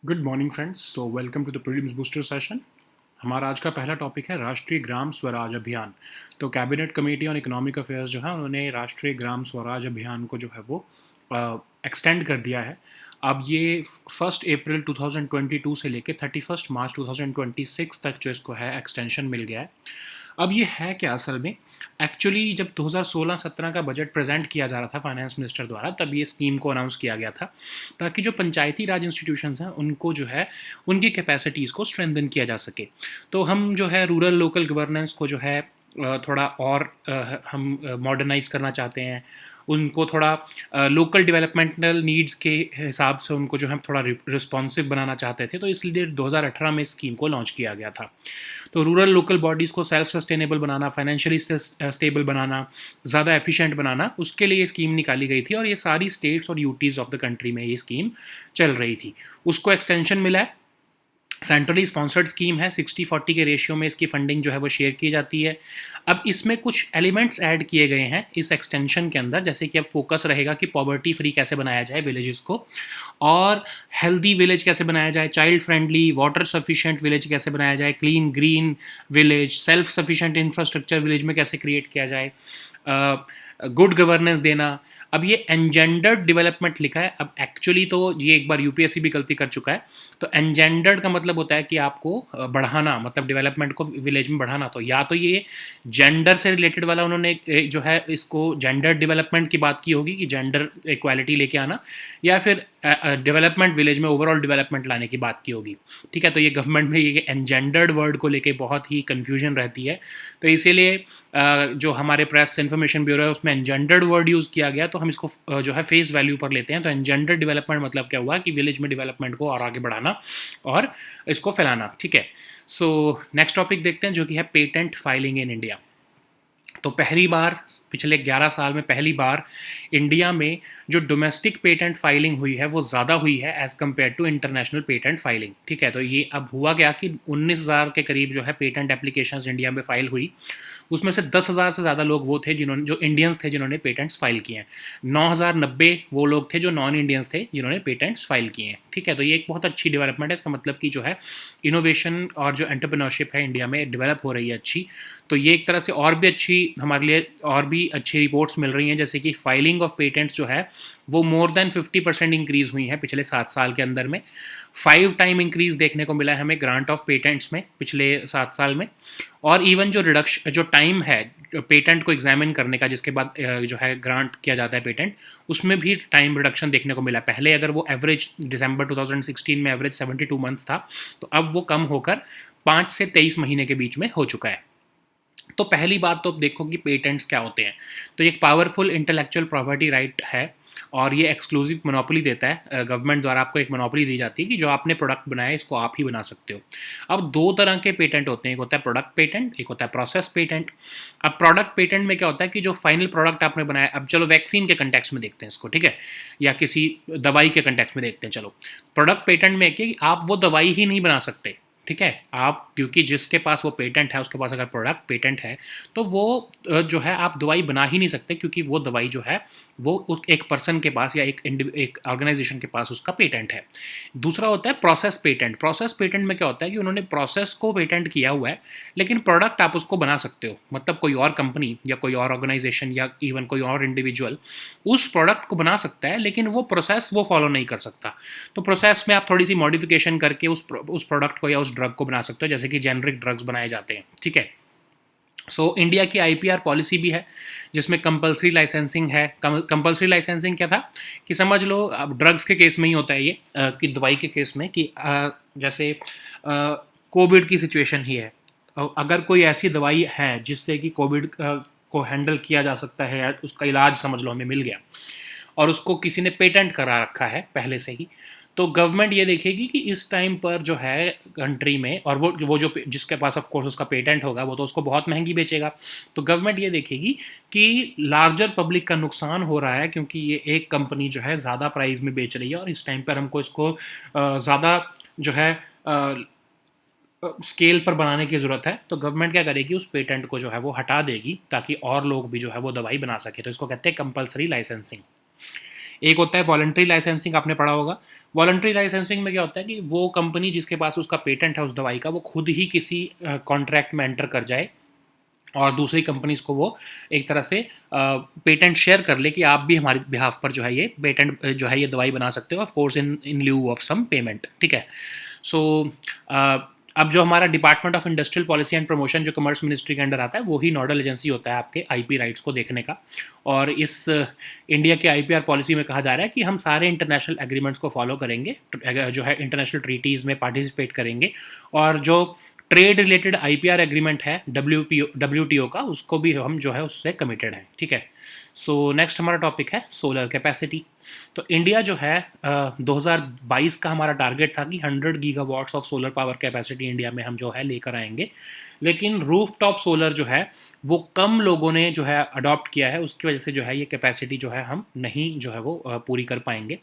Good morning friends. So welcome to the prelims booster session. हमारा आज का पहला टॉपिक है राष्ट्रीय ग्राम स्वराज अभियान। तो cabinet committee on economic affairs जो है उन्होंने राष्ट्रीय ग्राम स्वराज अभियान को जो है वो एक्सटेंड कर दिया है। अब ये 1 अप्रैल 2022 से लेकर 31 मार्च 2026 तक जो इसको है एक्सटेंशन मिल गया है। अब ये है क्या असल में, एक्चुअली जब 2016-17 का बजट प्रेजेंट किया जा रहा था फाइनेंस मिनिस्टर द्वारा, तब ये स्कीम को अनाउंस किया गया था ताकि जो पंचायती राज इंस्टीट्यूशंस हैं उनको जो है उनकी कैपेसिटीज़ को स्ट्रेंथन किया जा सके। तो हम जो है रूरल लोकल गवर्नेंस को जो है थोड़ा और हम मॉडर्नाइज़ करना चाहते हैं, उनको थोड़ा लोकल डेवलपमेंटल नीड्स के हिसाब से उनको जो है थोड़ा रिस्पॉन्सिव बनाना चाहते थे। तो इसलिए 2018 में स्कीम को लॉन्च किया गया था। तो रूरल लोकल बॉडीज़ को सेल्फ सस्टेनेबल बनाना, फाइनेंशियली स्टेबल बनाना, ज़्यादा एफिशिएंट बनाना, उसके लिए ये स्कीम निकाली गई थी और ये सारी स्टेट्स और यूटीज़ ऑफ द कंट्री में ये स्कीम चल रही थी। उसको एक्सटेंशन मिला है। सेंट्रली स्पॉन्सर्ड स्कीम है, 60-40 के रेशियो में इसकी फंडिंग जो है वो शेयर की जाती है। अब इसमें कुछ एलिमेंट्स ऐड किए गए हैं इस एक्सटेंशन के अंदर, जैसे कि अब फोकस रहेगा कि पॉवर्टी फ्री कैसे बनाया जाए विलेजेस को, और हेल्दी विलेज कैसे बनाया जाए, child friendly water sufficient village कैसे बनाया जाए, clean green village, self sufficient infrastructure village में कैसे क्रिएट किया जाए, गुड गवर्नेंस देना। अब ये एनजेंडर्ड डेवलपमेंट लिखा है। अब एक्चुअली तो ये एक बार यूपीएससी भी गलती कर चुका है। तो एनजेंडर्ड का मतलब होता है कि आपको बढ़ाना, मतलब डेवलपमेंट को विलेज में बढ़ाना। तो या तो ये जेंडर से रिलेटेड वाला उन्होंने जो है इसको जेंडर डेवलपमेंट की बात की होगी कि जेंडर इक्वालिटी लेके आना, या फिर डेवलपमेंट विलेज में ओवरऑल डेवलपमेंट लाने की बात की होगी। ठीक है, तो ये गवर्नमेंट में ये एनजेंडर्ड वर्ड को लेके बहुत ही कन्फ्यूजन रहती है। तो इसीलिए जो हमारे प्रेस इन्फॉर्मेशन ब्यूरो है उसमें एनजेंडर्ड वर्ड यूज़ किया गया, तो हम इसको जो है फेस वैल्यू पर लेते हैं। तो एनजेंडर्ड डेवलपमेंट मतलब क्या हुआ कि विलेज में डेवलपमेंट को और आगे बढ़ाना और इसको फैलाना। ठीक है, सो नेक्स्ट टॉपिक देखते हैं जो कि है पेटेंट फाइलिंग इन इंडिया। तो पहली बार पिछले 11 साल में पहली बार इंडिया में जो डोमेस्टिक पेटेंट फाइलिंग हुई है वो ज़्यादा हुई है as compare to international patent filing. ठीक है, तो ये अब हुआ क्या कि 19,000 के करीब जो है पेटेंट एप्लीकेशंस इंडिया में फाइल हुई। उसमें से 10,000 से ज़्यादा लोग वो थे जिन्होंने, जो इंडियंस थे जिन्होंने पेटेंट्स फाइल किए हैं। 9,090 वो लोग थे जो नॉन इंडियंस थे जिन्होंने पेटेंट्स फाइल किए हैं। ठीक है, तो ये एक बहुत अच्छी डेवलपमेंट है। इसका मतलब कि जो है इनोवेशन और जो एंटरप्रेन्योरशिप है इंडिया में डेवलप हो रही है अच्छी। तो ये एक तरह से और भी अच्छी हमारे लिए और भी अच्छी रिपोर्ट्स मिल रही हैं, जैसे कि फाइलिंग ऑफ पेटेंट्स जो है वो मोर देन 50% इंक्रीज़ हुई है पिछले 7 साल के अंदर में। 5 टाइम इंक्रीज़ देखने को मिला है हमें ग्रांट ऑफ पेटेंट्स में पिछले 7 साल में। और इवन जो रिडक्शन, जो टाइम है पेटेंट को एग्जामिन करने का जिसके बाद जो है ग्रांट किया जाता है पेटेंट, उसमें भी टाइम रिडक्शन देखने को मिला। पहले अगर वो एवरेज दिसंबर 2016 में एवरेज 72 मंथ्स था, तो अब वो कम होकर 5 से 23 महीने के बीच में हो चुका है। तो पहली बात तो देखो कि पेटेंट्स क्या होते हैं। तो एक पावरफुल इंटेलेक्चुअल प्रॉपर्टी राइट है और ये एक्सक्लूसिव मोनोपोली देता है। गवर्नमेंट द्वारा आपको एक मोनोपोली दी जाती है कि जो आपने प्रोडक्ट बनाया है इसको आप ही बना सकते हो। अब दो तरह के पेटेंट होते हैं, एक होता है प्रोडक्ट पेटेंट, एक होता है प्रोसेस पेटेंट। अब प्रोडक्ट पेटेंट में क्या होता है कि जो फाइनल प्रोडक्ट आपने बनाया, अब चलो वैक्सीन के कंटेक्स्ट में देखते हैं इसको, ठीक है, या किसी दवाई के कंटेक्स्ट में देखते हैं। चलो प्रोडक्ट पेटेंट में कि आप वो दवाई ही नहीं बना सकते। ठीक है, आप क्योंकि जिसके पास वो पेटेंट है उसके पास अगर प्रोडक्ट पेटेंट है तो वो जो है आप दवाई बना ही नहीं सकते, क्योंकि वो दवाई जो है वो एक पर्सन के पास या एक ऑर्गेनाइजेशन के पास उसका पेटेंट है। दूसरा होता है प्रोसेस पेटेंट। प्रोसेस पेटेंट में क्या होता है कि उन्होंने प्रोसेस को पेटेंट किया हुआ है, लेकिन प्रोडक्ट आप उसको बना सकते हो। मतलब कोई और कंपनी या कोई और ऑर्गेनाइजेशन या इवन कोई और इंडिविजुअल उस प्रोडक्ट को बना सकता है, लेकिन वो प्रोसेस वो फॉलो नहीं कर सकता। तो प्रोसेस में आप थोड़ी सी मॉडिफिकेशन करके उस प्रोडक्ट को या उस ड्रग को बना सकते हो, जैसे कि जेनरिक ड्रग्स बनाए जाते हैं। ठीक है, सो इंडिया की आईपीआर पॉलिसी भी है जिसमें कंपलसरी लाइसेंसिंग है। कंपलसरी लाइसेंसिंग क्या था कि समझ लो अब ड्रग्स के केस में ही होता है ये कि दवाई के केस में कि जैसे कोविड की सिचुएशन ही है, अगर कोई ऐसी दवाई है जिससे कि कोविड को हैंडल किया जा सकता है या उसका इलाज समझ लो हमें मिल गया और उसको किसी ने पेटेंट करा रखा है पहले से ही, तो गवर्नमेंट ये देखेगी कि इस टाइम पर जो है कंट्री में, और वो जो जिसके पास ऑफ कोर्स उसका पेटेंट होगा वो तो उसको बहुत महंगी बेचेगा। तो गवर्नमेंट ये देखेगी कि लार्जर पब्लिक का नुकसान हो रहा है क्योंकि ये एक कंपनी जो है ज़्यादा प्राइस में बेच रही है और इस टाइम पर हमको इसको ज़्यादा जो है स्केल पर बनाने की ज़रूरत है। तो गवर्नमेंट क्या करेगी, उस पेटेंट को जो है वो हटा देगी ताकि और लोग भी जो है वो दवाई बना सके। तो इसको कहते हैं कंपलसरी लाइसेंसिंग। एक होता है वॉलंटरी लाइसेंसिंग, आपने पढ़ा होगा। वॉलंटरी लाइसेंसिंग में क्या होता है कि वो कंपनी जिसके पास उसका पेटेंट है उस दवाई का, वो खुद ही किसी कॉन्ट्रैक्ट में एंटर कर जाए और दूसरी कंपनीज को वो एक तरह से पेटेंट शेयर कर ले कि आप भी हमारे बिहाफ पर जो है ये पेटेंट जो है ये दवाई बना सकते हो, of course in in lieu of some payment, ठीक है। सो अब जो हमारा department of industrial policy and promotion जो कमर्स मिनिस्ट्री के अंडर आता है, वो ही नोडल एजेंसी होता है आपके आईपी राइट्स को देखने का। और इस इंडिया के आईपीआर पॉलिसी में कहा जा रहा है कि हम सारे इंटरनेशनल एग्रीमेंट्स को फॉलो करेंगे, जो है इंटरनेशनल ट्रीटीज़ में पार्टिसिपेट करेंगे, और जो ट्रेड रिलेटेड आईपीआर एग्रीमेंट है डब्ल्यूटीओ का, उसको भी हम जो है उससे कमिटेड हैं, ठीक है। सो नेक्स्ट हमारा टॉपिक है सोलर कैपेसिटी। तो इंडिया जो है 2022 का हमारा टारगेट था कि 100 gigawatts of solar power capacity India में हम जो है लेकर आएंगे, लेकिन रूफ टॉप सोलर जो है वो कम लोगों ने जो है अडॉप्ट किया है, उसकी वजह से जो है ये कैपेसिटी जो है हम नहीं जो है वो पूरी कर पाएंगे।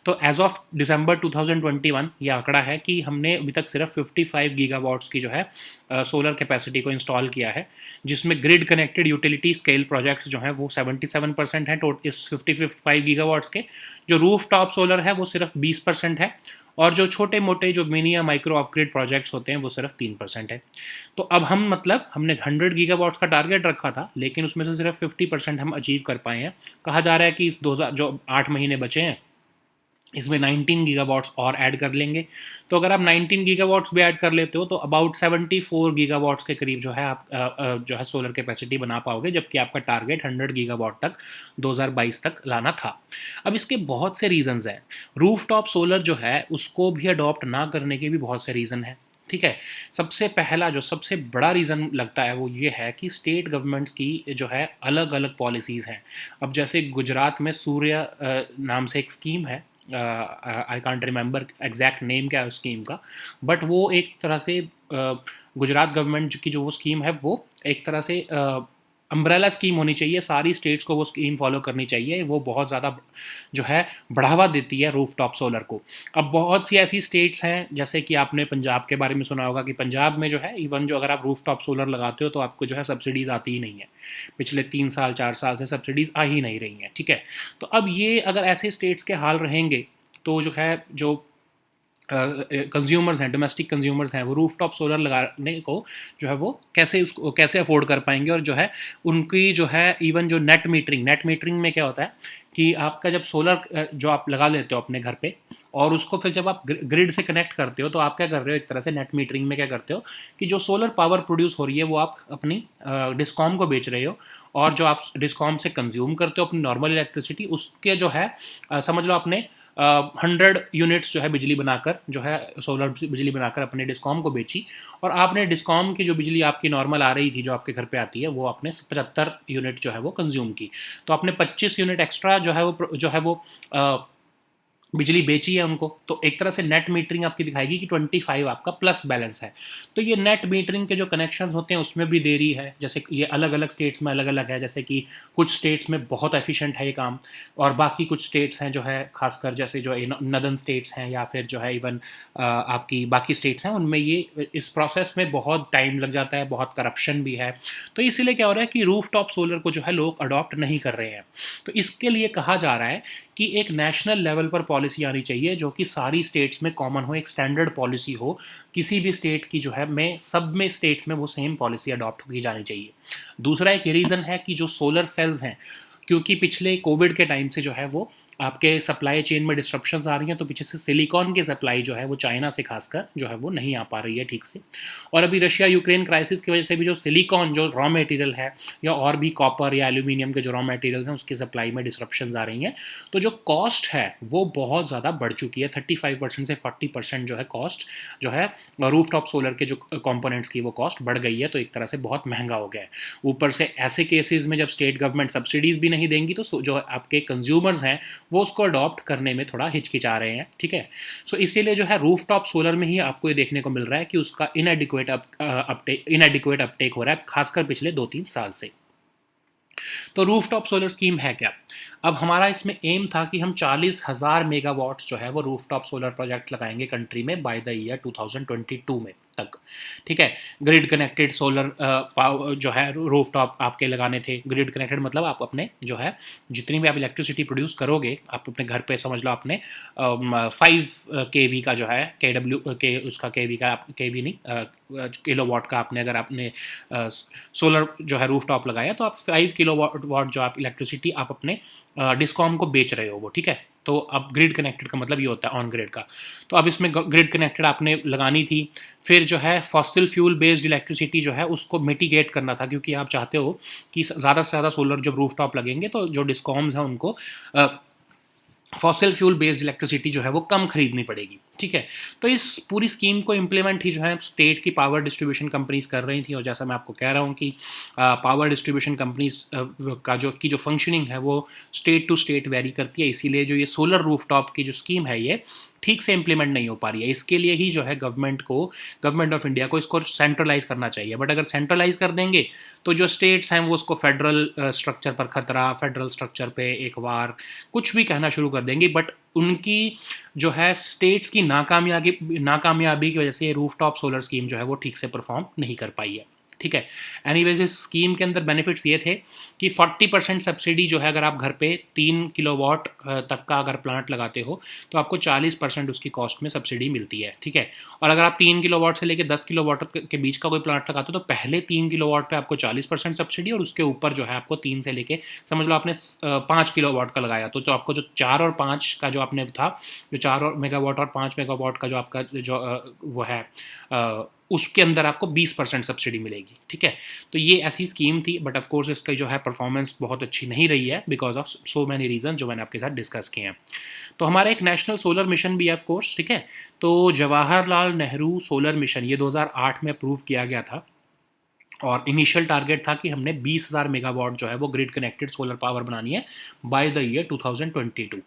तो एज ऑफ दिसंबर 2021 ये आंकड़ा है कि हमने अभी तक सिर्फ 55 गीगावाट्स की जो है सोलर कैपेसिटी को इंस्टॉल किया है, जिसमें grid connected utility scale projects जो हैं वो 77% हैं इस 55 गीगावाट्स के। जो रूफ टॉप सोलर है वो सिर्फ 20% है, और जो छोटे मोटे जो मिनी या माइक्रो ऑफ ग्रिड प्रोजेक्ट्स होते हैं वो सिर्फ 3% है। तो अब हम मतलब हमने 100 गीगावाट्स का टारगेट रखा था, लेकिन उसमें से सिर्फ 50% हम अचीव कर पाए हैं। कहा जा रहा है कि इस 2000 जो 8 महीने बचे हैं इसमें 19 गीगावाट्स और ऐड कर लेंगे। तो अगर आप 19 गीगावाट्स भी ऐड कर लेते हो तो अबाउट 74 गीगावाट्स के करीब जो है आप जो है सोलर कैपेसिटी बना पाओगे, जबकि आपका टारगेट 100 गीगावाट तक 2022 तक लाना था। अब इसके बहुत से रीजंस हैं। रूफ टॉप सोलर जो है उसको भी अडॉप्ट ना करने के भी बहुत से रीज़न हैं, ठीक है। सबसे पहला जो सबसे बड़ा रीज़न लगता है वो ये है कि स्टेट गवर्नमेंट्स की जो है अलग अलग पॉलिसीज़ हैं। अब जैसे गुजरात में सूर्य नाम से एक स्कीम है, I can't remember exact name क्या है उस स्कीम का, बट वो एक तरह से गुजरात गवर्नमेंट की जो वो स्कीम है वो एक तरह से अम्ब्रेला स्कीम होनी चाहिए, सारी स्टेट्स को वो स्कीम फॉलो करनी चाहिए। वो बहुत ज़्यादा जो है बढ़ावा देती है रूफ टॉप सोलर को। अब बहुत सी ऐसी स्टेट्स हैं, जैसे कि आपने पंजाब के बारे में सुना होगा कि पंजाब में जो है इवन जो अगर आप रूफ टॉप सोलर लगाते हो तो आपको जो है सब्सिडीज़ आती ही नहीं है। पिछले 3 साल 4 साल से सब्सिडीज़ आ ही नहीं रही हैं, ठीक है। तो अब ये अगर ऐसे स्टेट्स के हाल रहेंगे तो जो है जो कंज्यूमर्स हैं, डोमेस्टिक कंज्यूमर्स हैं, वो रूफ टॉप सोलर लगाने को जो है वो उसको कैसे अफोर्ड कर पाएंगे। और जो है उनकी जो है इवन जो नेट मीटरिंग में क्या होता है कि आपका जब सोलर जो आप लगा लेते हो अपने घर पे और उसको फिर जब आप ग्रिड से कनेक्ट करते हो तो आप क्या कर रहे हो, एक तरह से नेट मीटरिंग में क्या करते हो कि जो सोलर पावर प्रोड्यूस हो रही है वो आप अपनी डिस्कॉम को बेच रहे हो, और जो आप डिस्कॉम से कंज्यूम करते हो अपनी नॉर्मल इलेक्ट्रिसिटी, उसके जो है समझ लो आपने 100 यूनिट्स जो है बिजली बनाकर जो है सोलर बिजली बनाकर अपने डिस्कॉम को बेची, और आपने डिस्कॉम की जो बिजली आपकी नॉर्मल आ रही थी जो आपके घर पे आती है वो आपने 75 यूनिट जो है वो कंज्यूम की। तो आपने 25 यूनिट एक्स्ट्रा जो है वो बिजली बेची है उनको। तो एक तरह से नेट मीटरिंग आपकी दिखाएगी कि 25 आपका प्लस बैलेंस है। तो ये नेट मीटरिंग के जो कनेक्शंस होते हैं उसमें भी देरी है, जैसे ये अलग अलग स्टेट्स में अलग अलग है। जैसे कि कुछ स्टेट्स में बहुत एफिशिएंट है ये काम, और बाकी कुछ स्टेट्स हैं जो है खासकर जैसे जो नदर्न स्टेट्स हैं या फिर जो है इवन आपकी बाकी स्टेट्स हैं, उनमें ये इस प्रोसेस में बहुत टाइम लग जाता है, बहुत करप्शन भी है। तो इसीलिए क्या हो रहा है कि रूफ टॉप सोलर को जो है लोग अडॉप्ट नहीं कर रहे हैं। तो इसके लिए कहा जा रहा है कि एक नेशनल लेवल पर पॉलिसी आनी चाहिए जो कि सारी स्टेट्स में कॉमन हो, एक स्टैंडर्ड पॉलिसी हो। किसी भी स्टेट की जो है सब में स्टेट्स में वो सेम पॉलिसी अडॉप्ट की जानी चाहिए। दूसरा एक रीज़न है कि जो सोलर सेल्स हैं, क्योंकि पिछले कोविड के टाइम से जो है वो आपके सप्लाई चेन में डिस्ट्रप्शंस आ रही हैं, तो पीछे से सिलिकॉन की सप्लाई जो है वो चाइना से खासकर जो है वो नहीं आ पा रही है ठीक से। और अभी रशिया यूक्रेन क्राइसिस की वजह से भी जो सिलिकॉन जो रॉ मटेरियल है या और भी कॉपर या एल्यूमिनियम के जो रॉ मटेरियल्स हैं उसकी सप्लाई में डिस्ट्रप्शंस आ रही हैं। तो जो कॉस्ट है वो बहुत ज़्यादा बढ़ चुकी है, 35% से 40% जो है कॉस्ट जो है रूफ टॉप सोलर के जो कॉम्पोनेंट्स की वो कॉस्ट बढ़ गई है। तो एक तरह से बहुत महंगा हो गया है। ऊपर से ऐसे केसेस में जब स्टेट गवर्नमेंट सब्सिडीज़ भी नहीं देंगी तो जो आपके कंज्यूमर्स हैं वो उसको अडॉप्ट करने में थोड़ा हिचकिचा रहे हैं, ठीक है। सो इसीलिए जो है रूफ टॉप सोलर में ही आपको ये देखने को मिल रहा है कि उसका इनएडिक्वेट अपटेक हो रहा है, खासकर पिछले 2-3 साल से। तो रूफ टॉप सोलर स्कीम है क्या? अब हमारा इसमें एम था कि हम 40,000 मेगावाट्स जो है वो रूफटॉप सोलर प्रोजेक्ट लगाएंगे कंट्री में बाय द ईयर 2022 में तक। ठीक है, ग्रिड कनेक्टेड सोलर जो है रूफटॉप आपके लगाने थे। ग्रिड कनेक्टेड मतलब आप अपने जो है जितनी भी आप इलेक्ट्रिसिटी प्रोड्यूस करोगे, आप अपने घर पे समझ लो आपने 5 kV का जो है उसका केवी का, केवी नहीं किलो वाट का, आपने अगर आपने सोलर जो है रूफटॉप लगाया तो आप 5 किलो वाट जो आप इलेक्ट्रिसिटी आप अपने डिस्कॉम को बेच रहे हो वो। ठीक है, तो अब ग्रिड कनेक्टेड का मतलब ये होता है ऑन ग्रिड का। तो अब इसमें ग्रिड कनेक्टेड आपने लगानी थी। फिर जो है फॉसिल फ्यूल बेस्ड इलेक्ट्रिसिटी जो है उसको मिटिगेट करना था, क्योंकि आप चाहते हो कि ज़्यादा से ज़्यादा सोलर जब रूफटॉप लगेंगे तो जो डिस्कॉम्स हैं उनको फॉसिल फ्यूल बेस्ड इलेक्ट्रिसिटी जो है वो कम खरीदनी पड़ेगी। ठीक है, तो इस पूरी स्कीम को इम्प्लीमेंट ही जो है स्टेट की पावर डिस्ट्रीब्यूशन कंपनीज कर रही थी। और जैसा मैं आपको कह रहा हूँ कि पावर डिस्ट्रीब्यूशन कंपनीज का जो फंक्शनिंग है वो स्टेट टू स्टेट वेरी करती है, इसीलिए जो ये सोलर रूफटॉप की जो स्कीम है ये ठीक से इम्प्लीमेंट नहीं हो पा रही है। इसके लिए ही जो है गवर्नमेंट ऑफ इंडिया को इसको सेंट्रलाइज करना चाहिए। बट अगर सेंट्रलाइज कर देंगे तो जो स्टेट्स हैं वो उसको फेडरल स्ट्रक्चर पर खतरा, फेडरल स्ट्रक्चर पे एक बार कुछ भी कहना शुरू कर देंगे। बट उनकी जो है स्टेट्स की नाकामयाबी की वजह से रूफटॉप सोलर स्कीम जो है वो ठीक से परफॉर्म नहीं कर पाई है। ठीक है, एनीवेज इस स्कीम के अंदर बेनिफिट्स ये थे कि 40% सब्सिडी जो है, अगर आप घर पे 3 किलोवाट तक का अगर प्लांट लगाते हो तो आपको 40% उसकी कॉस्ट में सब्सिडी मिलती है। ठीक है, और अगर आप 3 किलोवाट से लेकर 10 किलोवाट के बीच का कोई प्लांट लगाते हो तो पहले 3 किलोवाट पे आपको 40% सब्सिडी, और उसके ऊपर जो है आपको 3 से लेके समझ लो आपने 5 किलोवाट का लगाया तो आपको जो 4 और 5 का जो आपने था, जो 4 मेगावाट और 5 मेगावाट का जो आपका जो वो है उसके अंदर आपको 20% सब्सिडी मिलेगी। ठीक है, तो ये ऐसी स्कीम थी। बट ऑफ कोर्स इसका जो है परफॉर्मेंस बहुत अच्छी नहीं रही है because of so many reason जो मैंने आपके साथ डिस्कस किए हैं। तो हमारा एक नेशनल सोलर मिशन भी है ऑफ कोर्स। ठीक है, तो जवाहरलाल नेहरू सोलर मिशन ये 2008 में अप्रूव किया गया था, और इनिशियल टारगेट था कि हमने 20,000 मेगावाट जो है वो ग्रिड कनेक्टेड सोलर पावर बनानी है बाय द ईयर 2022।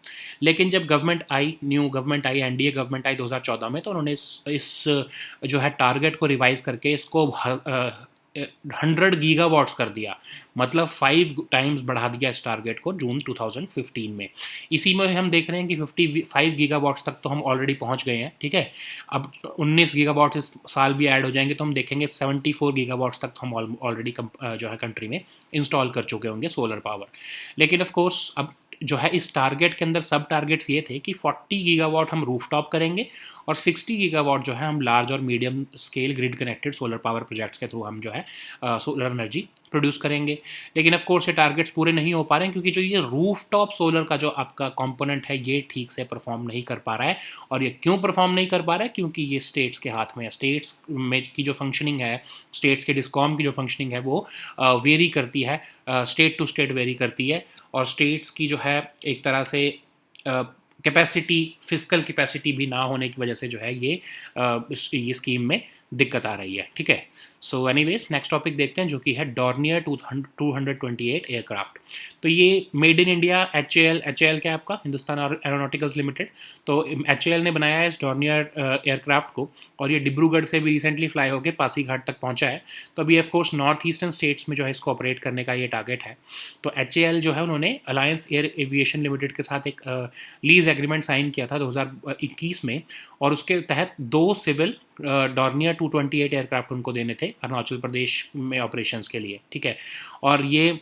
लेकिन जब न्यू गवर्नमेंट आई, एनडीए गवर्नमेंट आई 2014 में, तो उन्होंने इस जो है टारगेट को रिवाइज करके इसको 100 गीगावाट्स कर दिया, मतलब 5 टाइम्स बढ़ा दिया इस टारगेट को जून 2015 में। इसी में हम देख रहे हैं कि 55 गीगावाट्स तक तो हम ऑलरेडी पहुंच गए हैं। ठीक है, अब 19 गीगावाट्स इस साल भी ऐड हो जाएंगे तो हम देखेंगे 74 गीगावाट्स तक हम ऑलरेडी जो है कंट्री में इंस्टॉल कर चुके होंगे सोलर पावर। लेकिन ऑफ कोर्स अब जो है इस टारगेट के अंदर सब टारगेट्स ये थे कि 40 गीगावाट हम रूफटॉप करेंगे और 60 गीगावाट जो है हम लार्ज और medium scale grid connected solar power projects के थ्रू हम जो है सोलर एनर्जी प्रोड्यूस करेंगे। लेकिन ऑफ कोर्स ये टारगेट्स पूरे नहीं हो पा रहे हैं, क्योंकि जो ये रूफटॉप सोलर का जो आपका कंपोनेंट है ये ठीक से परफॉर्म नहीं कर पा रहा है। और ये क्यों परफॉर्म नहीं कर पा रहा है? क्योंकि ये स्टेट्स के हाथ में है। स्टेट्स में की जो फंक्शनिंग है, स्टेट्स के डिस्कॉम की जो फंक्शनिंग है वो वेरी करती है, स्टेट टू स्टेट वेरी करती है। और स्टेट्स की जो है एक तरह से कैपेसिटी, फिजिकल कैपेसिटी भी ना होने की वजह से जो है ये स्कीम में दिक्कत आ रही है। ठीक है, सो एनीवेज नेक्स्ट टॉपिक देखते हैं जो कि है डॉर्नियर 228 एयरक्राफ्ट। तो ये मेड इन इंडिया एचएएल क्या है आपका, हिंदुस्तान एरोनॉटिकल्स लिमिटेड। तो एचएएल ने बनाया है इस डॉर्नियर एयरक्राफ्ट को, और ये डिब्रूगढ़ से भी रिसेंटली फ्लाई होकर पासीघाट तक पहुंचा है। तो अभी ऑफकोर्स नॉर्थ ईस्टर्न स्टेट्स में जो है इसको ऑपरेट करने का ये टारगेट है। तो एचएएल जो है उन्होंने अलायंस एयर एविएशन लिमिटेड के साथ एक लीज एग्रीमेंट साइन किया था 2021 में, और उसके तहत 2 सिविल डॉर्नियर 228 एयरक्राफ्ट उनको देने थे अरुणाचल प्रदेश में ऑपरेशंस के लिए। ठीक है, और ये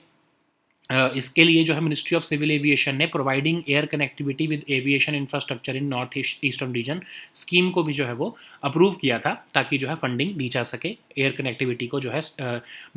इसके लिए जो है मिनिस्ट्री ऑफ सिविल एविएशन ने providing air connectivity with aviation infrastructure in north eastern region scheme को भी जो है वो अप्रूव किया था, ताकि जो है फंडिंग दी जा सके, एयर कनेक्टिविटी को जो है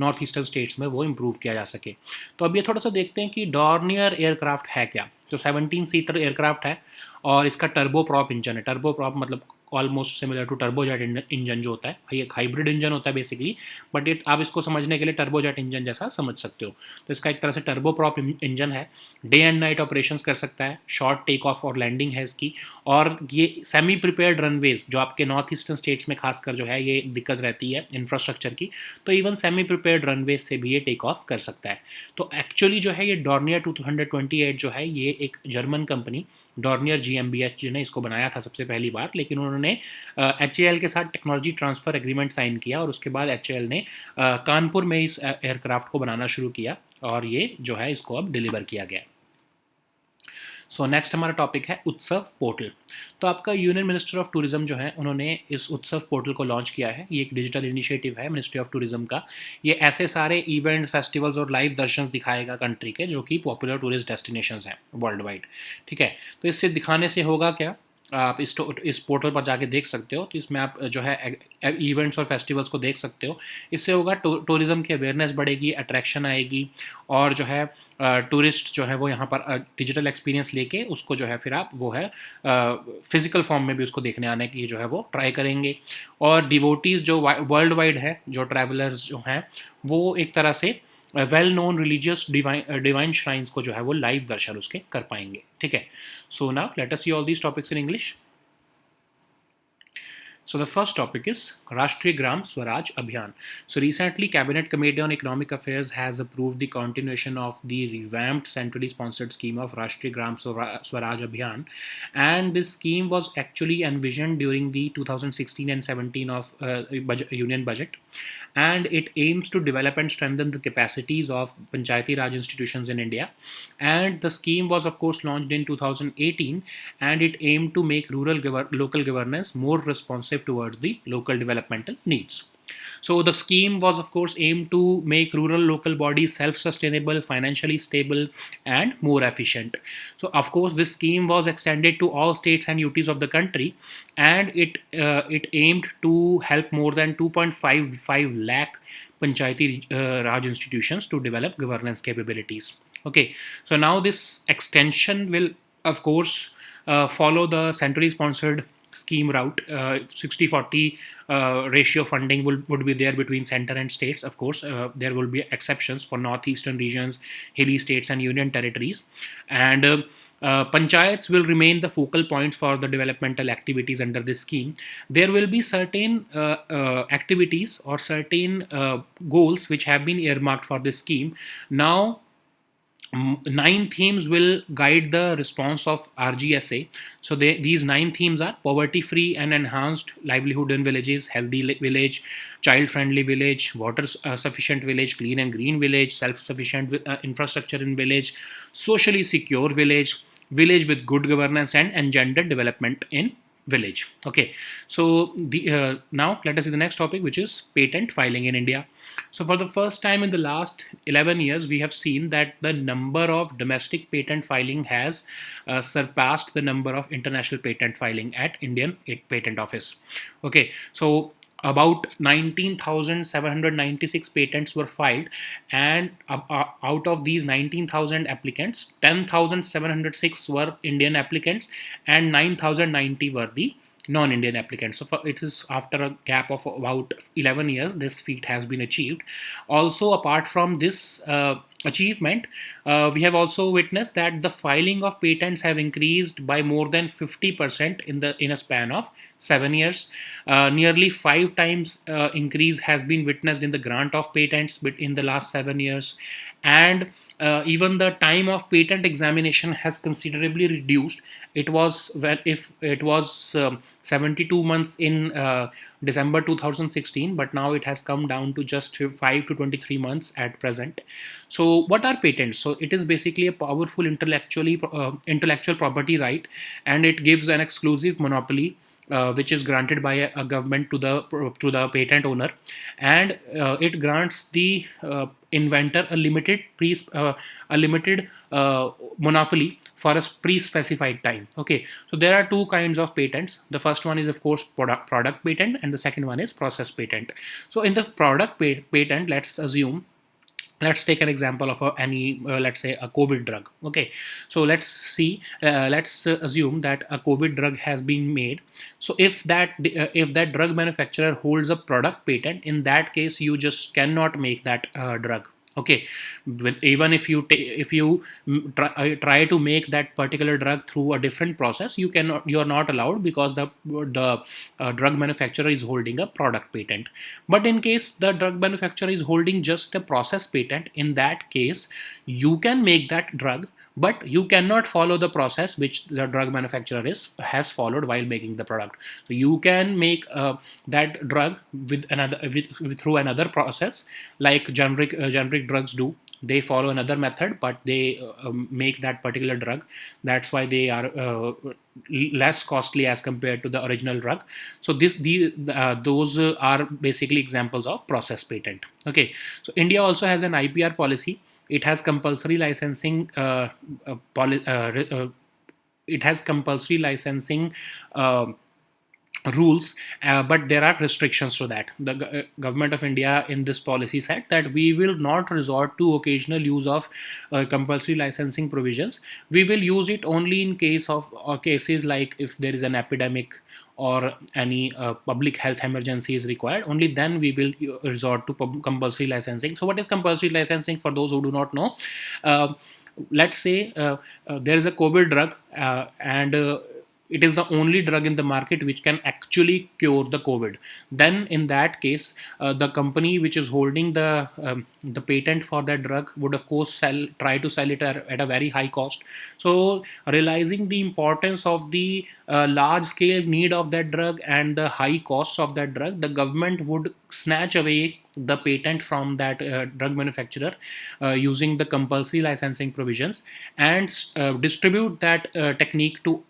नॉर्थ ईस्टर्न स्टेट्स में वो इम्प्रूव किया जा सके। तो अब ये थोड़ा सा देखते हैं कि डॉर्नियर एयरक्राफ्ट है क्या। तो 17 सीटर एयरक्राफ्ट है और इसका टर्बो प्रॉप इंजन है। टर्बो प्रॉप मतलब almost similar to turbojet engine जो होता है, ये एक हाइब्रिड इंजन होता है बेसिकली, बट आप इसको समझने के लिए टर्बोजेट इंजन जैसा समझ सकते हो। तो इसका एक तरह से टर्बो प्रॉप इंजन है, डे एंड नाइट ऑपरेशंस कर सकता है, शॉर्ट टेक ऑफ और लैंडिंग है इसकी, और ये सेमी प्रिपेयर्ड रनवेज जो आपके नॉर्थ ईस्टर्न स्टेट्स में खासकर जो है ये दिक्कत रहती है इंफ्रास्ट्रक्चर की, तो इवन सेमी प्रिपेयर्ड रनवेज से भी ये टेक ऑफ कर सकता है। तो एक्चुअली जो है ये डॉर्नियर 228 जो है ये एक जर्मन कंपनी डॉर्नियर GmbH जिन्हें इसको बनाया था सबसे पहली बार, लेकिन उन्होंने HAL के साथ टेक्नोलॉजी ट्रांसफ़र एग्रीमेंट साइन किया, और उसके बाद HAL ने कानपुर में इस एयरक्राफ्ट को बनाना शुरू किया, और ये जो है इसको अब डिलीवर किया गया। सो नेक्स्ट हमारा टॉपिक है उत्सव पोर्टल। तो आपका यूनियन मिनिस्टर ऑफ टूरिज्म जो है उन्होंने इस उत्सव पोर्टल को लॉन्च किया है। ये एक डिजिटल इनिशिएटिव है मिनिस्ट्री ऑफ टूरिज्म का। ये ऐसे सारे इवेंट्स, फेस्टिवल्स और लाइव दर्शन दिखाएगा कंट्री के, जो कि पॉपुलर टूरिस्ट डेस्टिनेशंस हैं वर्ल्ड वाइड। ठीक है, तो इससे दिखाने से होगा क्या, आप इस पोर्टल पर जाके देख सकते हो। तो इसमें आप जो है इवेंट्स और फेस्टिवल्स को देख सकते हो। इससे होगा टूरिज़्म की अवेयरनेस बढ़ेगी, अट्रैक्शन आएगी, और जो है टूरिस्ट जो है वो यहाँ पर डिजिटल एक्सपीरियंस लेके उसको जो है फिर आप वो है फिजिकल फॉर्म में भी उसको देखने आने की जो है वो ट्राई करेंगे। और डिवोटीज़ जो वर्ल्ड वाइड है, जो ट्रैवलर्स जो हैं, वो एक तरह से well known religious divine shrines को जो है वो लाइव दर्शन उसके कर पाएंगे। ठीक है, so now let us see all these topics in English. So the first topic is Rashtriya Gram Swaraj Abhiyan. So recently, Cabinet Committee on Economic Affairs has approved the continuation of the revamped centrally sponsored scheme of Rashtriya Gram Swaraj Abhiyan, and this scheme was actually envisioned during the 2016 and 17 of Union Budget, and it aims to develop and strengthen the capacities of Panchayati Raj institutions in India. And the scheme was, of course, launched in 2018, and it aimed to make local governance more responsive towards the local developmental needs. So the scheme was, of course, aimed to make rural local bodies self-sustainable, financially stable, and more efficient. So, of course, this scheme was extended to all states and UTs of the country, and it aimed to help more than 2.55 lakh Panchayati Raj institutions to develop governance capabilities. Okay, so now this extension will, of course, follow the centrally sponsored scheme route. 60-40 ratio funding would be there between center and states. Of course, there will be exceptions for northeastern regions, hilly states, and union territories. And panchayats will remain the focal points for the developmental activities under this scheme. There will be certain activities or certain goals which have been earmarked for this scheme. Now, 9 themes will guide the response of RGSA. So these 9 themes are poverty-free and enhanced livelihood in villages, healthy village, child-friendly village, water-sufficient village, clean and green village, self-sufficient infrastructure in village, socially secure village, village with good governance, and engendered development in village. Okay, so now let us see the next topic, which is patent filing in India. So for the first time in the last 11 years, we have seen that the number of domestic patent filing has surpassed the number of international patent filing at Indian Patent Office. Okay, so about 19,796 patents were filed, and out of these 19,000 applicants, 10,706 were Indian applicants and 9,090 were the non-Indian applicants. So it is after a gap of about 11 years this feat has been achieved. Also, apart from this achievement, we have also witnessed that the filing of patents have increased by more than 50% in a span of 7 years. Nearly 5 times increase has been witnessed in the grant of patents in the last 7 years, and even the time of patent examination has considerably reduced. It was 72 months in December 2016, but now it has come down to just 5 to 23 months at present. So what are patents? So it is basically a powerful intellectual property right, and it gives an exclusive monopoly which is granted by a government to the patent owner, and it grants the inventor a limited monopoly for a pre-specified time. Okay, so there are two kinds of patents. The first one is, of course, product patent, and the second one is process patent. So in the product patent, let's take an example of any let's say a COVID drug. Okay, so let's assume that a COVID drug has been made. So if that drug manufacturer holds a product patent, in that case you just cannot make that drug. Okay, even if you try to make that particular drug through a different process, you are not allowed, because the drug manufacturer is holding a product patent. But in case the drug manufacturer is holding just a process patent, in that case you can make that drug, but you cannot follow the process which the drug manufacturer has followed while making the product. So you can make that drug through another process, like generic generic drugs do. They follow another method, but they make that particular drug. That's why they are less costly as compared to the original drug. So those are basically examples of process patent. Okay, so India also has an IPR policy. It has compulsory licensing. It has compulsory licensing rules, but there are restrictions to that. The government of India in this policy said that we will not resort to occasional use of compulsory licensing provisions. We will use it only in case of cases like if there is an epidemic or any public health emergency is required. Only then we will resort to compulsory licensing. So what is compulsory licensing, for those who do not know? Let's say there is a COVID drug, and it is the only drug in the market which can actually cure the COVID. Then in that case, the company which is holding the patent for that drug would of course try to sell it at a very high cost. So realizing the importance of the large scale need of that drug and the high costs of that drug, the government would snatch away the patent from that drug manufacturer using the compulsory licensing provisions, and distribute that technique to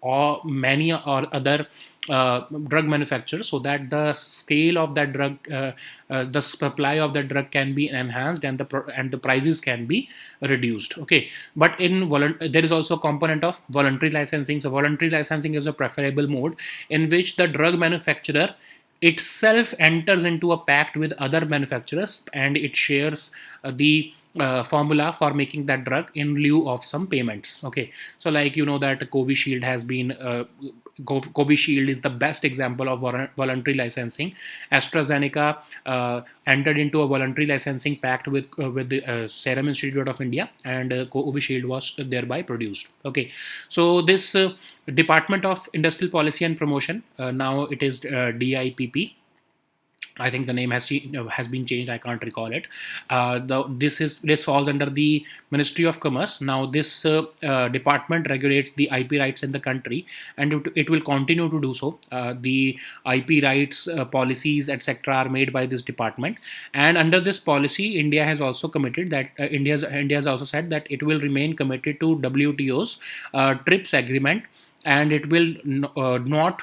many or other drug manufacturers, so that the scale of that drug, the supply of that drug can be enhanced, and the prices can be reduced. Okay, but there is also a component of voluntary licensing. So voluntary licensing is a preferable mode in which the drug manufacturer itself enters into a pact with other manufacturers, and it shares the formula for making that drug in lieu of some payments. Okay, so like you know that Covishield has been Covishield is the best example of voluntary licensing. AstraZeneca entered into a voluntary licensing pact with the Serum Institute of India, and Covishield was thereby produced. Okay, so this Department of Industrial Policy and Promotion, now it is DIPP. I think the name has been changed. I can't recall it. This falls under the Ministry of Commerce. Now this department regulates the IP rights in the country, and it will continue to do so. The IP rights policies, etc., are made by this department. And under this policy, India has also committed that India has also said that it will remain committed to WTO's TRIPS agreement, and it will not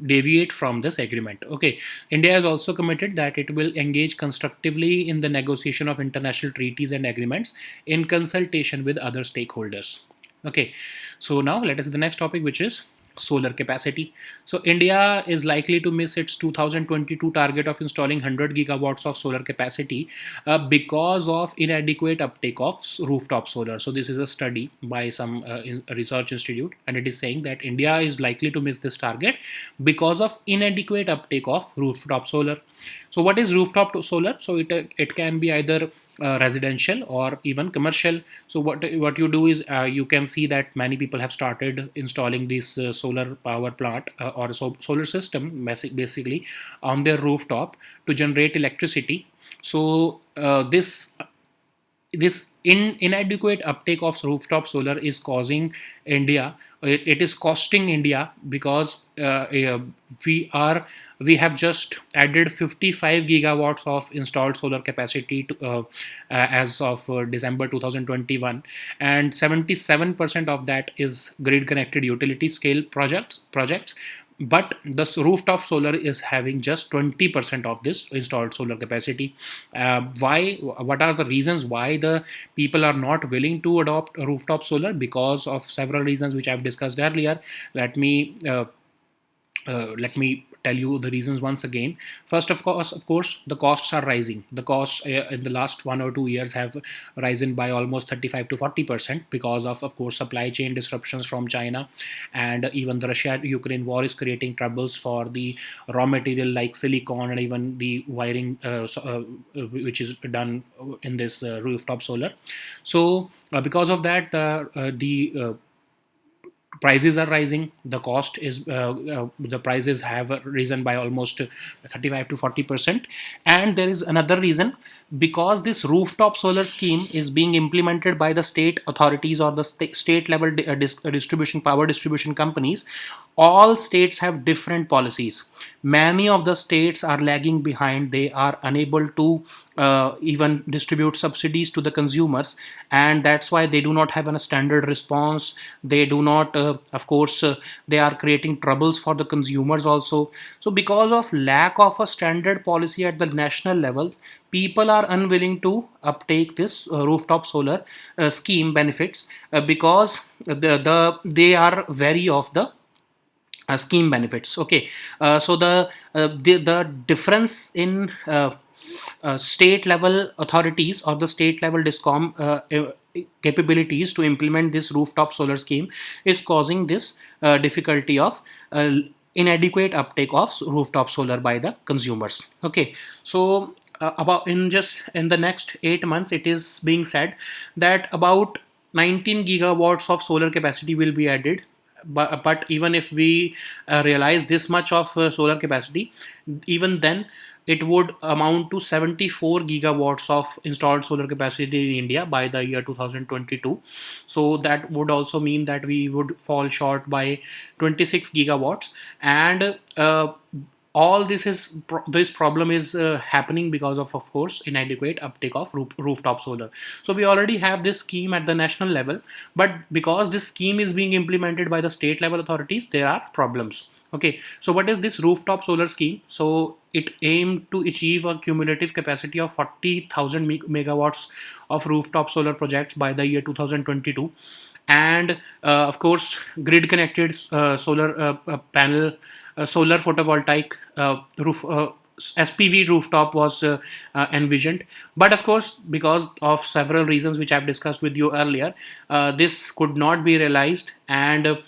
deviate from this agreement. Okay, India has also committed that it will engage constructively in the negotiation of international treaties and agreements in consultation with other stakeholders. Okay, so now let us see the next topic, which is solar capacity. So India is likely to miss its 2022 target of installing 100 gigawatts of solar capacity because of inadequate uptake of rooftop solar. So this is a study by some research institute, and it is saying that India is likely to miss this target because of inadequate uptake of rooftop solar. So what is rooftop solar? So it can be either residential or even commercial. So what you do is you can see that many people have started installing this solar power plant or solar system basically on their rooftop to generate electricity. So this inadequate uptake of rooftop solar is causing India. It is costing India because we have just added 55 gigawatts of installed solar capacity as of December 2021, and 77% of that is grid connected utility scale projects. But the rooftop solar is having just 20% of this installed solar capacity. Why? What are the reasons why the people are not willing to adopt rooftop solar? Because of several reasons which I've discussed earlier. Let me tell you the reasons once again. First, of course, the costs are rising. The costs in the last 1 or 2 years have risen by almost 35 to 40% because of course, supply chain disruptions from China, and even the Russia-Ukraine war is creating troubles for the raw material like silicon and even the wiring which is done in this rooftop solar. So because of that, the prices are rising. The cost is the prices have risen by almost 35 to 40%. And there is another reason, because this rooftop solar scheme is being implemented by the state authorities or the state level power distribution companies. All states have different policies. Many of the states are lagging behind. They are unable to even distribute subsidies to the consumers, and that's why they do not have a standard response. They do not, of course, they are creating troubles for the consumers also. So because of lack of a standard policy at the national level, people are unwilling to uptake this rooftop solar scheme benefits, because they are wary of the scheme benefits. Okay, so the difference in state level authorities or the state level discom capabilities to implement this rooftop solar scheme is causing this difficulty of inadequate uptake of rooftop solar by the consumers. Okay, so about in the next 8 months, it is being said that about 19 gigawatts of solar capacity will be added. But even if we realize this much of solar capacity, even then it would amount to 74 gigawatts of installed solar capacity in India by the year 2022. So that would also mean that we would fall short by 26 gigawatts. And all this problem is happening because of course, inadequate uptake of rooftop solar. So we already have this scheme at the national level, but because this scheme is being implemented by the state level authorities, there are problems. Okay, so what is this rooftop solar scheme? So it aimed to achieve a cumulative capacity of 40,000 megawatts of rooftop solar projects by the year 2022. And of course, grid connected solar panel, solar photovoltaic roof, SPV rooftop was envisioned. But of course, because of several reasons which I've discussed with you earlier, this could not be realized. And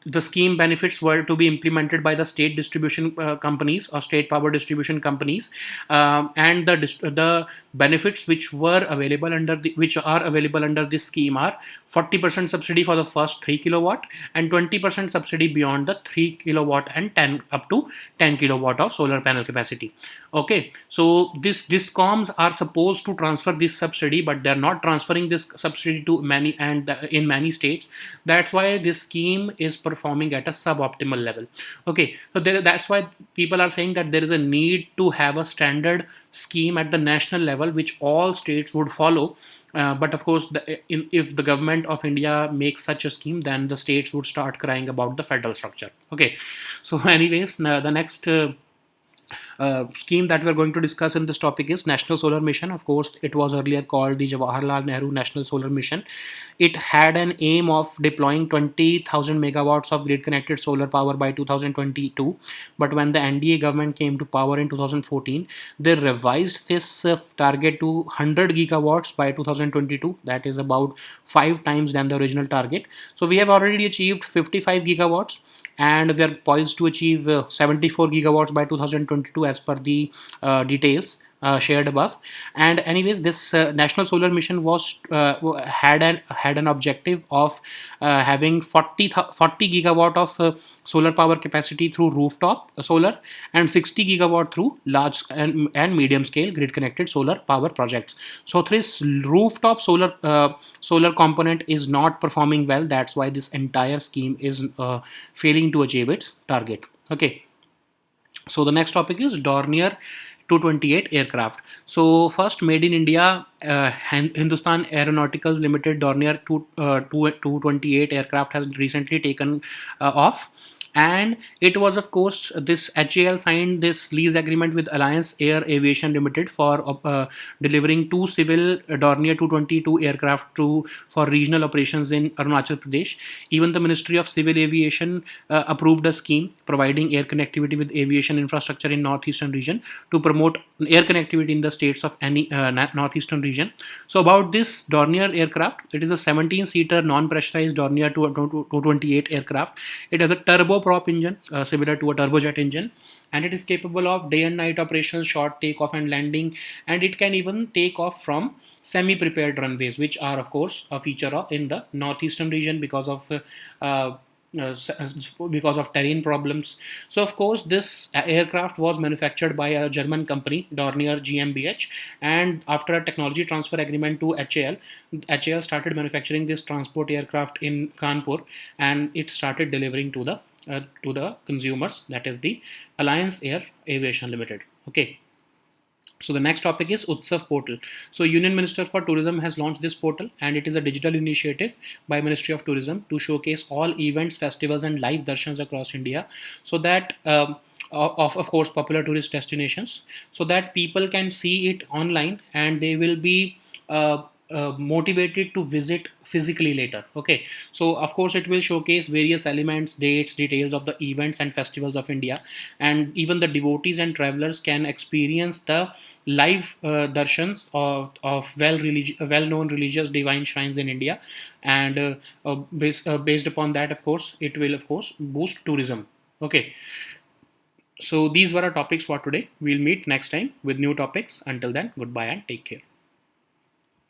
the scheme benefits were to be implemented by the state distribution companies or state power distribution companies. And the benefits which were available under which are available under this scheme are 40% subsidy for the first 3 kilowatt and 20% subsidy beyond the 3 kilowatt and 10 up to 10 kilowatt of solar panel capacity. Okay, so this discoms are supposed to transfer this subsidy, but they're not transferring this subsidy to many, and in many states. That's why this scheme is performing at a suboptimal level. Okay, so that's why people are saying that there is a need to have a standard scheme at the national level which all states would follow. But of course, if the government of India makes such a scheme, then the states would start crying about the federal structure. Okay, so anyways, the next scheme that we're going to discuss in this topic is National Solar Mission. Of course, it was earlier called the Jawaharlal Nehru National Solar Mission. It had an aim of deploying 20,000 megawatts of grid connected solar power by 2022. But when the NDA government came to power in 2014, they revised this target to 100 gigawatts by 2022. That is about 5 times than the original target. So we have already achieved 55 gigawatts, and we are poised to achieve 74 gigawatts by 2022 as per the details shared above. And anyways, this national solar mission was had an objective of having 40 gigawatt of solar power capacity through rooftop solar and 60 gigawatt through large and medium scale grid connected solar power projects. So this rooftop solar component is not performing well. That's why this entire scheme is failing to achieve its target. Okay, so the next topic is Dornier 228 aircraft. So first, made in India, Hindustan Aeronauticals Limited Dornier 228 aircraft has recently taken off. And it was, of course, this HAL signed this lease agreement with Alliance Air Aviation Limited for delivering two civil Dornier 222 aircraft for regional operations in Arunachal Pradesh. Even the Ministry of Civil Aviation approved a scheme providing air connectivity with aviation infrastructure in northeastern region to promote air connectivity in the states of any northeastern region. So about this Dornier aircraft, it is a 17-seater non-pressurized Dornier 228 aircraft. It has a turboprop engine similar to a turbojet engine, and it is capable of day and night operations, short takeoff and landing, and it can even take off from semi-prepared runways, which are of course a feature in the northeastern region because of terrain problems. So of course, this aircraft was manufactured by a German company, Dornier GmbH, and after a technology transfer agreement to HAL started manufacturing this transport aircraft in Kanpur, and it started delivering to the consumers, that is the Alliance Air Aviation Limited. Okay, So the next topic is Utsav portal. So Union Minister for Tourism has launched this portal, and it is a digital initiative by Ministry of Tourism to showcase all events, festivals, and live darshans across India, so that of course popular tourist destinations, so that people can see it online and they will be motivated to visit physically later. Okay, so of course it will showcase various elements, dates, details of the events and festivals of India, and even the devotees and travelers can experience the live darshans of well-known religious divine shrines in India, and based upon that, of course, it will of course boost tourism. Okay, so these were our topics for today. We'll meet next time with new topics. Until then, goodbye and take care.